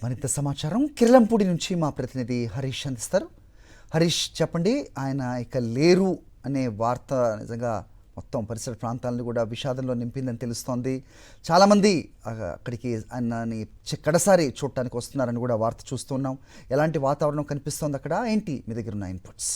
మరింత సమాచారం కిర్లంపూడి నుంచి మా ప్రతినిధి హరీష్ అందిస్తారు. హరీష్, చెప్పండి. ఆయన ఇక లేరు అనే వార్త నిజంగా మొత్తం పరిసర ప్రాంతాలను కూడా విషాదంలో నింపిందని తెలుస్తోంది. చాలామంది అక్కడికి ఆయనని కడసారి చూడటానికి వస్తున్నారని కూడా వార్త చూస్తున్నాం. ఎలాంటి వాతావరణం కనిపిస్తోంది అక్కడ? ఏంటి మీ దగ్గర ఉన్న ఇన్పుట్స్?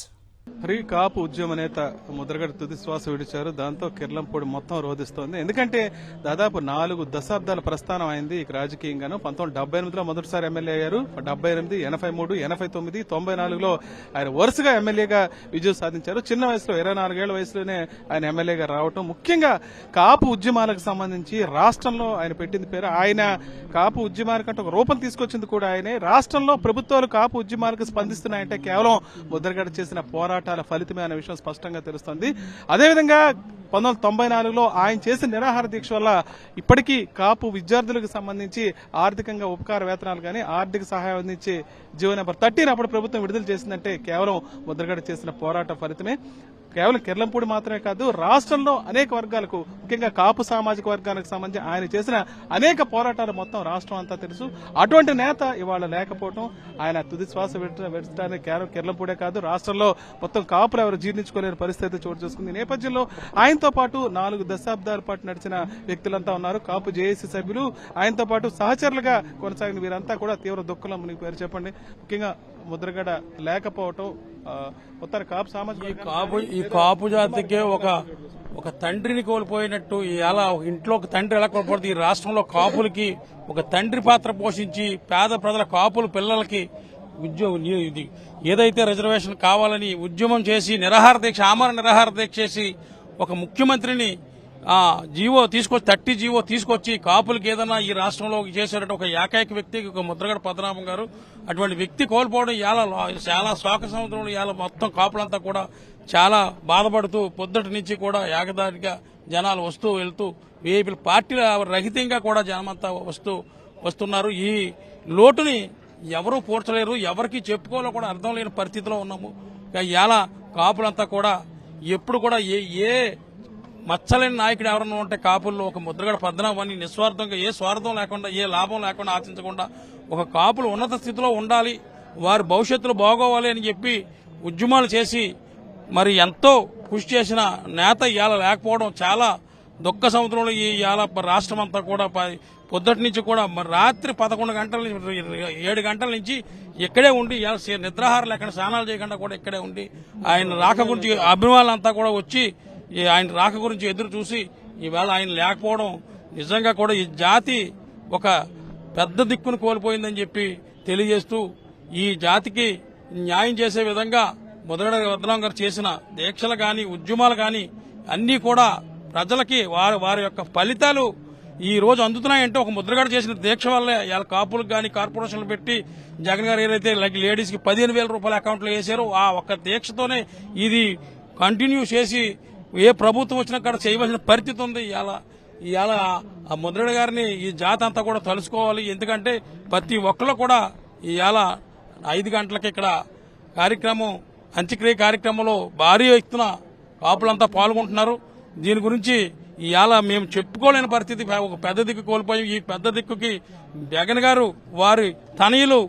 కాపు ఉద్యమ నేత ముద్రగడ తుది శ్వాస విడిచారు. దాంతో కిర్లంపూడి మొత్తం రోధిస్తోంది. ఎందుకంటే దాదాపు 4 దశాబ్దాల ప్రస్థానం అయింది ఇక రాజకీయంగాను. 1978లో మొదటిసారి ఎమ్మెల్యే అయ్యారు. 78, 83, 89, 94లో ఆయన వరుసగా ఎమ్మెల్యేగా విజయం సాధించారు. చిన్న వయసులో 24 ఏళ్ల వయసులోనే ఆయన ఎమ్మెల్యేగా రావటం, ముఖ్యంగా కాపు ఉద్యమాలకు సంబంధించి రాష్ట్రంలో ఆయన పెట్టింది పేరు. ఆయన కాపు ఉద్యమాలకంటే ఒక రూపం తీసుకొచ్చింది కూడా ఆయనే. రాష్ట్రంలో ప్రభుత్వాలు కాపు ఉద్యమాలకు స్పందిస్తున్నాయంటే కేవలం ముద్రగడ చేసిన పోరాటాల ఫలితమే అనే విషయం స్పష్టంగా తెలుస్తోంది. అదేవిధంగా 1994లో ఆయన చేసిన నిరాహార దీక్ష వల్ల ఇప్పటికీ కాపు విద్యార్థులకు సంబంధించి ఆర్థికంగా ఉపకార వేతనాలు కానీ ఆర్థిక సహాయం అందించి జీవో నెంబర్ 13 అప్పుడు ప్రభుత్వం విడుదల చేసిందంటే కేవలం ముద్రగడ చేసిన పోరాట ఫలితమే. కేవలం కిర్లంపూడి మాత్రమే కాదు, రాష్ట్రంలో అనేక వర్గాలకు, ముఖ్యంగా కాపు సామాజిక వర్గానికి సంబంధించి ఆయన చేసిన అనేక పోరాటాలు మొత్తం రాష్ట్రం అంతా తెలుసు. అటువంటి నేత ఇవాళ లేకపోవడం, ఆయన తుది శ్వాస విడటానికి కేవలం కిర్లంపూడే కాదు, రాష్ట్రంలో మొత్తం కాపులు ఎవరు జీర్ణించుకోలేని పరిస్థితి చోటు చేసుకుంది. ఈ నేపథ్యంలో ఆయనతో పాటు 4 దశాబ్దాల పాటు నడిచిన వ్యక్తులంతా ఉన్నారు. కాపు జేఏసీ సభ్యులు, ఆయనతో పాటు సహచరులుగా కొనసాగిన వీరంతా కూడా తీవ్ర దుఃఖంలో మునిగిపోయారు. చెప్పండి, ముఖ్యంగా ముద్రగడ లేకపోవటం మొత్తం కాపు సామాజిక ఈ కాపు జాతికే ఒక తండ్రిని కోల్పోయినట్టు, ఇలా ఇంట్లో ఒక తండ్రి ఎలా కోల్పోతుంది, ఈ రాష్ట్రంలో కాపులకి ఒక తండ్రి పాత్ర పోషించి పేద ప్రజల కాపుల పిల్లలకి ఏదైతే రిజర్వేషన్ కావాలని ఉద్యమం చేసి ఆమరణ నిరాహార దీక్ష చేసి ఒక ముఖ్యమంత్రిని జీవో తీసుకొచ్చి 30 జీవో తీసుకొచ్చి కాపులకి ఏదైనా ఈ రాష్ట్రంలో చేసేట ఒక ఏకైక వ్యక్తి ఒక ముద్రగడ పద్మనాభం గారు. అటువంటి వ్యక్తి కోల్పోవడం చాలా శోక సముద్రంలో మొత్తం కాపులంతా కూడా చాలా బాధపడుతూ పొద్దుటి నుంచి కూడా ఏకదారిగా జనాలు వస్తూ వెళ్తూ వీఐపీల పార్టీల రహితంగా కూడా జనమంతా వస్తున్నారు. ఈ లోటుని ఎవరూ పూడ్చలేరు, ఎవరికి చెప్పుకోవాలో కూడా అర్థం లేని పరిస్థితిలో ఉన్నాము. ఇలా కాపులంతా కూడా ఎప్పుడు కూడా ఏ మచ్చలేని నాయకుడు ఎవరన్నా ఉంటే కాపుల్లో ఒక ముద్రగడ పద్మనాభాన్ని నిస్వార్థంగా, ఏ స్వార్థం లేకుండా, ఏ లాభం లేకుండా ఆశించకుండా ఒక కాపులు ఉన్నత స్థితిలో ఉండాలి, వారి భవిష్యత్తులో బాగోవాలి అని చెప్పి ఉద్యమాలు చేసి మరి ఎంతో కృషి చేసిన నేత ఇవాళ లేకపోవడం చాలా దుఃఖ సముద్రంలో ఇవాళ రాష్ట్రం అంతా కూడా పొద్దుటి నుంచి కూడా మరి రాత్రి 11 గంటల 7 గంటల నుంచి ఇక్కడే ఉండి నిద్రాహారం లేకుండా స్నానాలు చేయకుండా కూడా ఇక్కడే ఉండి ఆయన రాక గురించి అభిమానులంతా కూడా వచ్చి ఆయన రాక గురించి ఎదురు చూసి ఈవేళ ఆయన లేకపోవడం నిజంగా కూడా ఈ జాతి ఒక పెద్ద దిక్కును కోల్పోయిందని చెప్పి తెలియజేస్తూ, ఈ జాతికి న్యాయం చేసే విధంగా ముద్రగడ పద్మనాభం గారు చేసిన దీక్షలు గాని ఉద్యమాలు గాని అన్ని కూడా ప్రజలకి వారి యొక్క ఫలితాలు ఈ రోజు అందుతున్నాయంటే ఒక ముద్రగడ చేసిన దీక్ష వల్లే. ఇవాళ కాపులకు గాని కార్పొరేషన్లు పెట్టి జగన్ గారు ఏదైతే లేడీస్ కి 15,000 రూపాయల అకౌంట్లో వేశారో ఆ ఒక్క దీక్షతోనే ఇది కంటిన్యూ చేసి ఏ ప్రభుత్వం వచ్చినా కూడా చేయవలసిన పరిస్థితి ఉంది. ఇవాళ ఆ ముద్రగడ గారిని ఈ జాతి అంతా కూడా తలుసుకోవాలి. ఎందుకంటే ప్రతి ఒక్కరు కూడా ఇవాళ 5 గంటలకి ఇక్కడ కార్యక్రమం, అంత్యక్రియ కార్యక్రమంలో భారీ ఎత్తున కాపులంతా పాల్గొంటున్నారు. దీని గురించి ఇవాళ మేము చెప్పుకోలేని పరిస్థితి, ఒక పెద్ద దిక్కు కోల్పోయి ఈ పెద్ద దిక్కుకి జగన్ గారు వారి తనయులు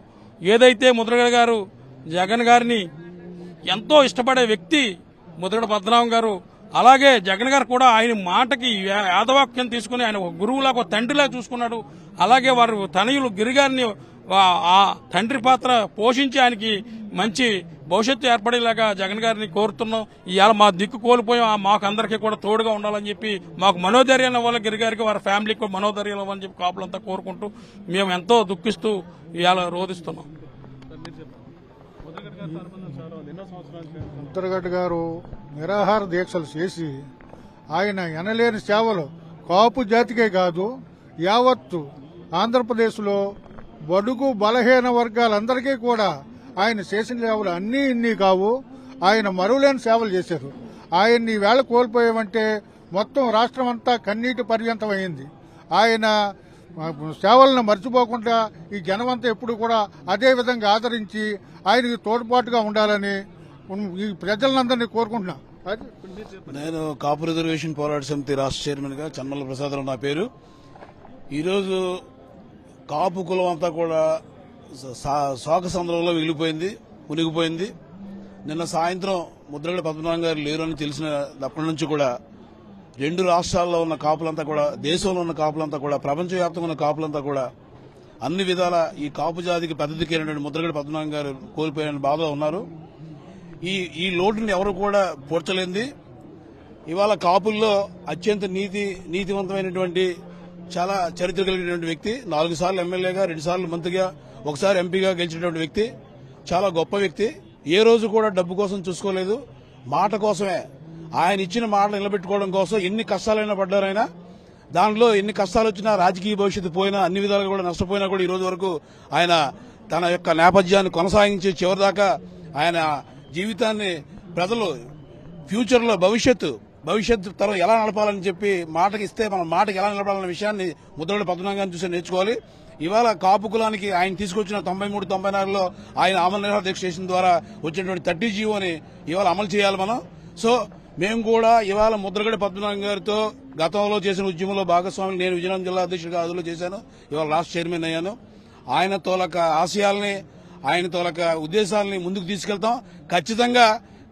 ఏదైతే ముద్రగడ గారు జగన్ గారిని ఎంతో ఇష్టపడే వ్యక్తి ముద్రగడ పద్మనాభం గారు, అలాగే జగన్ గారు కూడా ఆయన మాటకి యాదవాక్యం తీసుకుని ఆయన ఒక గురువులాగా ఒక తండ్రిలా చూసుకున్నాడు. అలాగే వారు తనయులు గిరిగారిని ఆ తండ్రి పాత్ర పోషించి ఆయనకి మంచి భవిష్యత్తు ఏర్పడేలాగా జగన్ గారిని కోరుతున్నాం. ఇవాళ మా దిక్కు కోల్పోయాం, మాకు అందరికీ కూడా తోడుగా ఉండాలని చెప్పి మాకు మనోధైర్యం ఇవ్వాలి, గిరిగారికి వారి ఫ్యామిలీకి కూడా మనోధైర్యం ఇవ్వాలని చెప్పి కాపులంతా కోరుకుంటూ మేము ఎంతో దుఃఖిస్తూ ఇవాళ రోధిస్తున్నాం. ముద్రగడ గారు నిరాహార దీక్షలు చేసి ఆయన ఎనలేని సేవలు కాపు జాతికే కాదు యావత్తు ఆంధ్రప్రదేశ్లో బడుగు బలహీన వర్గాలందరికీ కూడా ఆయన చేసిన సేవలు అన్నీ ఇన్ని కావు. ఆయన మరువులేని సేవలు చేశారు. ఆయన్ని వేళ కోల్పోయామంటే మొత్తం రాష్ట్రం అంతా కన్నీటి పర్యంతమైంది. ఆయన సేవలను మర్చిపోకుండా ఈ జనమంతా ఎప్పుడు కూడా అదే విధంగా ఆదరించి ఆయనకి తోడ్పాటుగా ఉండాలని ఈ ప్రజలందరినీ కోరుకుంటున్నా. నేను కాపు రిజర్వేషన్ పోరాట సమితి రాష్ట్ర చైర్మన్ గా చన్నల ప్రసాదరావు నా పేరు. ఈరోజు కాపు కులం అంతా కూడా శోక సంద్రంలో మునిగిపోయింది. నిన్న సాయంత్రం ముద్రగడ పద్మనాభం గారు లేరు అని తెలిసినప్పటి నుంచి కూడా 2 రాష్ట్రాల్లో ఉన్న కాపులంతా కూడా, దేశంలో ఉన్న కాపులంతా కూడా, ప్రపంచవ్యాప్తంగా ఉన్న కాపులంతా కూడా అన్ని విధాల ఈ కాపు జాతికి పెద్దదికైనటువంటి ముద్రగడ పద్మనాభం గారు కోల్పోయిన బాధలో ఉన్నారు. ఈ లోటుని ఎవరు కూడా పూడ్చలేంది. ఇవాళ కాపుల్లో అత్యంత నీతివంతమైనటువంటి చాలా చరిత్ర కలిగినటువంటి వ్యక్తి, 4 సార్లు ఎమ్మెల్యేగా, 2 సార్లు మంత్రిగా, 1 సారి ఎంపీగా గెలిచినటువంటి వ్యక్తి, చాలా గొప్ప వ్యక్తి. ఏ రోజు కూడా డబ్బు కోసం చూసుకోలేదు, మాట కోసమే. ఆయన ఇచ్చిన మాట నిలబెట్టుకోవడం కోసం ఎన్ని కష్టాలైనా పడ్డారైనా, దానిలో ఎన్ని కష్టాలు వచ్చినా, రాజకీయ భవిష్యత్తు పోయినా, అన్ని విధాలుగా కూడా నష్టపోయినా కూడా ఈ రోజు వరకు ఆయన తన యొక్క నేపథ్యాన్ని కొనసాగించి చివరిదాకా ఆయన జీవితాన్ని ప్రజలు ఫ్యూచర్ లో భవిష్యత్తు తరం ఎలా నడపాలని చెప్పి మాటకి ఇస్తే మనం మాటకి ఎలా నిలబడాలన్న విషయాన్ని ముద్రగడ పద్మనాభం గారిని చూసి నేర్చుకోవాలి. ఇవాళ కాపు కులానికి ఆయన తీసుకొచ్చిన 93-94లో ఆయన ఆమరణ నిరాహార దీక్ష చేసిన ద్వారా వచ్చినటువంటి 30 జీవోని ఇవాళ అమలు చేయాలి మనం. సో మేము కూడా ఇవాళ ముద్రగడ పద్మనాభం గారితో గతంలో చేసిన ఉద్యమంలో భాగస్వాములు, నేను విజయనగరం జిల్లా అధ్యక్షుడిగా అదులో చేశాను, ఇవాళ రాష్ట్ర చైర్మన్ అయ్యాను. ఆయన తోలక ఆశయాల్ని, ఆయన తోలక ఉద్దేశాలని ముందుకు తీసుకెళ్తాం. ఖచ్చితంగా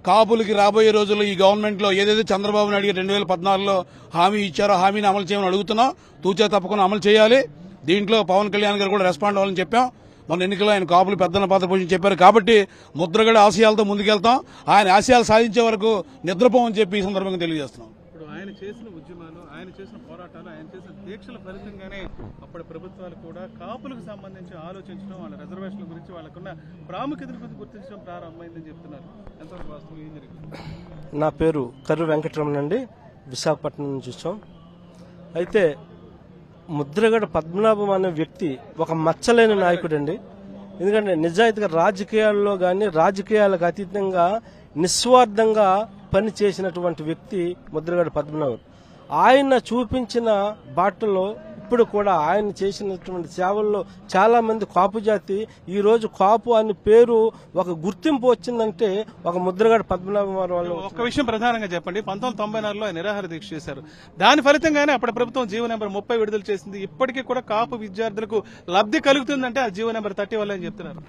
కాపులకి రాబోయే రోజుల్లో ఈ గవర్నమెంట్ లో ఏదైతే చంద్రబాబు నాయుడు 2014లో హామీ ఇచ్చారో హామీని అమలు చేయమని అడుగుతున్నాం. తూచా తప్పకుండా అమలు చేయాలి. దీంట్లో పవన్ కళ్యాణ్ గారు కూడా రెస్పాండ్ అవ్వాలని చెప్పాం. మన ఎన్నికల్లో ఆయన కాపులు పెద్దన్న పాత్ర పోషించి చెప్పారు. కాబట్టి ముద్రగడ ఆశయాలతో ముందుకెళ్తాం. ఆయన ఆశయాలు సాధించే వరకు నిద్రపోమని చెప్పి ఈ సందర్భంగా తెలియజేస్తున్నాం. ఇప్పుడు ఆయన చేసిన ఉద్యమాలు, ఆయన చేసిన పోరాటాలు, ఆయన చేసిన దీక్షల ఫలితంగానే అప్పటి ప్రభుత్వాలు కూడా కాపులకు సంబంధించి ఆలోచించడం, వాళ్ళ రిజర్వేషన్ల గురించి, వాళ్ళకున్న ప్రాముఖ్యతల గురించి గుర్తించడం ప్రారంభమైందని చెప్తున్నారు. ఎంతవరకు వాస్తవం, ఏం జరిగింది? నా పేరు కర్రు వెంకటరమణ అండి, విశాఖపట్నం నుంచి వచ్చాం. అయితే ముద్రగడ పద్మనాభం అనే వ్యక్తి ఒక మచ్చలేని నాయకుడు అండి. ఎందుకంటే నిజాయితీగా రాజకీయాల్లో కానీ, రాజకీయాలకు అతీతంగా నిస్వార్థంగా పని చేసినటువంటి వ్యక్తి ముద్రగడ పద్మనాభం. ఆయన చూపించిన బాటలో ఇప్పుడు కూడా ఆయన చేసినటువంటి సేవల్లో చాలా మంది కాపు జాతి ఈ రోజు కాపు అని పేరు ఒక గుర్తింపు వచ్చిందంటే ఒక ముద్రగడ పద్మనాభం వాళ్ళు. ఒక్క విషయం ప్రధానంగా చెప్పండి. 1994లో ఆయన నిరాహార దీక్ష చేశారు. దాని ఫలితంగానే అప్పటి ప్రభుత్వం జీవో నెంబర్ 30 విడుదల చేసింది. ఇప్పటికీ కూడా కాపు విద్యార్థులకు లబ్ధి కలుగుతుందంటే ఆ జీవో నెంబర్ 30 వల్ల అని చెప్తున్నారు.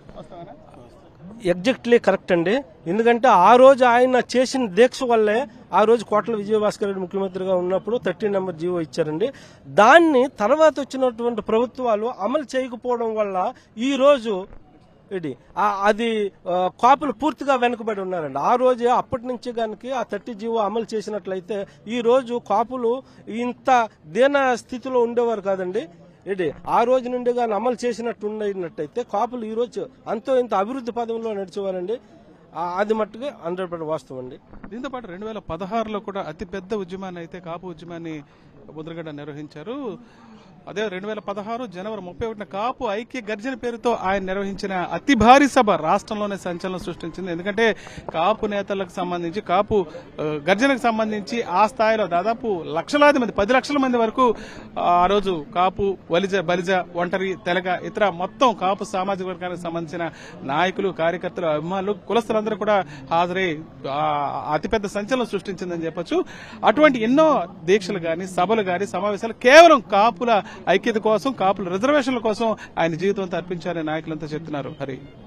ఎగ్జాక్ట్లీ కరెక్ట్ అండి. ఎందుకంటే ఆ రోజు ఆయన చేసిన దీక్ష వల్లే ఆ రోజు కోట్ల విజయభాస్కర్ రెడ్డి ముఖ్యమంత్రిగా ఉన్నప్పుడు 13 నెంబర్ జీవో ఇచ్చారండి. దాన్ని తర్వాత వచ్చినటువంటి ప్రభుత్వాలు అమలు చేయకపోవడం వల్ల ఈ రోజు అది కాపులు పూర్తిగా వెనుకబడి ఉన్నారండి. ఆ రోజే అప్పటి నుంచి కనుక ఆ 30 జీవో అమలు చేసినట్లయితే ఈ రోజు కాపులు ఇంత దీన స్థితిలో ఉండేవారు కాదండి. ఆ రోజు నుండి కానీ అమలు చేసినట్టుండినట్టయితే కాపులు ఈ రోజు అంతో ఇంత అభివృద్ధి పదంలో నడిచేవారండి. అది మట్టుగా 100% వాస్తవం అండి. దీంతో పాటు 2016లో కూడా అతిపెద్ద ఉద్యమాన్ని అయితే కాపు ఉద్యమాన్ని ముద్రగడ నిర్వహించారు. అదే 2016 జనవరి 31న కాపు ఐక్య గర్జన పేరుతో ఆయన నిర్వహించిన అతి భారీ సభ రాష్ట్రంలోనే సంచలనం సృష్టించింది. ఎందుకంటే కాపు నేతలకు సంబంధించి, కాపు గర్జనకు సంబంధించి ఆ స్థాయిలో దాదాపు లక్షలాది మంది, 10 లక్షల మంది వరకు ఆ రోజు కాపు, బలిజ, ఒంటరి, తెలగ, ఇతర మొత్తం కాపు సామాజిక వర్గానికి సంబంధించిన నాయకులు, కార్యకర్తలు, అభిమానులు, కులస్తులందరూ కూడా హాజరై అతిపెద్ద సంచలనం సృష్టించిందని చెప్పొచ్చు. అటువంటి ఎన్నో దీక్షలు గాని, సభలు గాని, సమావేశాలు కేవలం కాపుల ఐక్యత కోసం, కాపుల రిజర్వేషన్ల కోసం ఆయన జీవితం అర్పించారని నాయకులంతా చెప్తున్నారు. హరి.